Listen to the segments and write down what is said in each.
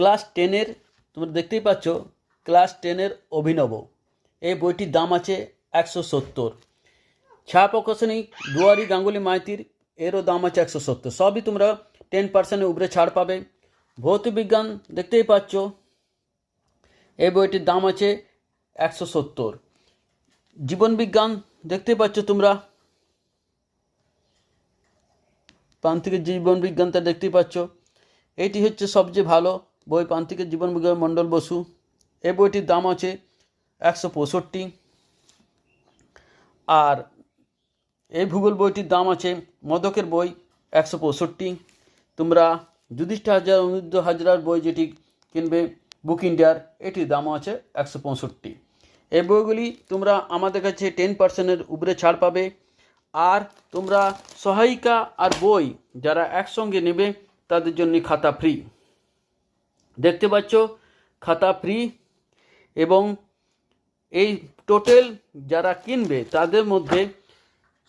Class 10-এর, তোমরা দেখতেই পাচ্ছ ক্লাস 10-এর অভিনব। এই বইটির দাম আছে 170। ছায়া প্রকাশনী দুয়ারি গাঙ্গুলি মাইতির, এরও দাম আছে 170। সবই তোমরা 10% উপরে ছাড় পাবে। ভৌতিক বিজ্ঞান দেখতেই পাচ্ছ, এই বইটির দাম আছে 170। জীবন বিজ্ঞান দেখতেই পাচ্ছ তোমরা, প্রান্তিকের জীবন বিজ্ঞানটা দেখতেই পাচ্ছ। এটি হচ্ছে সবচেয়ে ভালো বই, প্রান্তিকের জীবন বিজ্ঞান মণ্ডল বসু। এই বইটির দাম আছে 165। আর এই ভূগোল বইটির দাম আছে, মদকের বই, 165। তোমরা যুধিষ্ঠির হাজরা, অনিরুদ্ধ হাজরার বই যেটি কিনবে বুক ইন্ডিয়ার, এটির দামও আছে 165। এই বইগুলি তোমরা আমাদের কাছে 10%-এর উপরে ছাড় পাবে। আর তোমরা সহায়িকা আর বই যারা একসঙ্গে নেবে তাদের জন্য খাতা ফ্রি। দেখতে পাচ্ছ খাতা ফ্রি। এবং এই টোটাল যারা কিনবে তাদের মধ্যে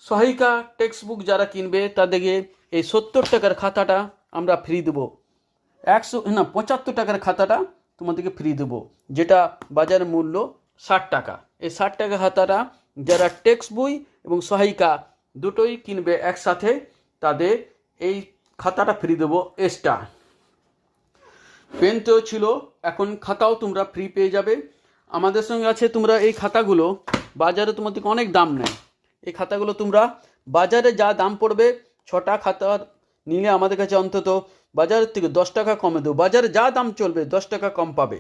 সহায়িকা টেক্সট বুক যারা কিনবে তাদেরকে এই 70 টাকার খাতাটা আমরা ফ্রি দেবো। 75 টাকার খাতাটা তোমাদেরকে ফ্রি দেবো, যেটা বাজারের মূল্য 60 টাকা। এই 60 টাকা খাতাটা যারা টেক্সট বই এবং সহায়িকা দুটোই কিনবে একসাথে, তাদের এই খাতাটা ফ্রি দেবো। এক্সট্রা পেন তো ছিল, এখন খাতাও তোমরা ফ্রি পেয়ে যাবে। আমাদের সঙ্গে আছে, তোমরা এই খাতাগুলো বাজারে তোমাদের অনেক দাম নেয়। এই খাতাগুলো তোমরা বাজারে যা দাম পড়বে, 6টা খাতা নিলে আমাদের কাছে অন্তত বাজারের থেকে 10 টাকা কমে দেবো। বাজারে যা দাম চলবে 10 টাকা কম পাবে।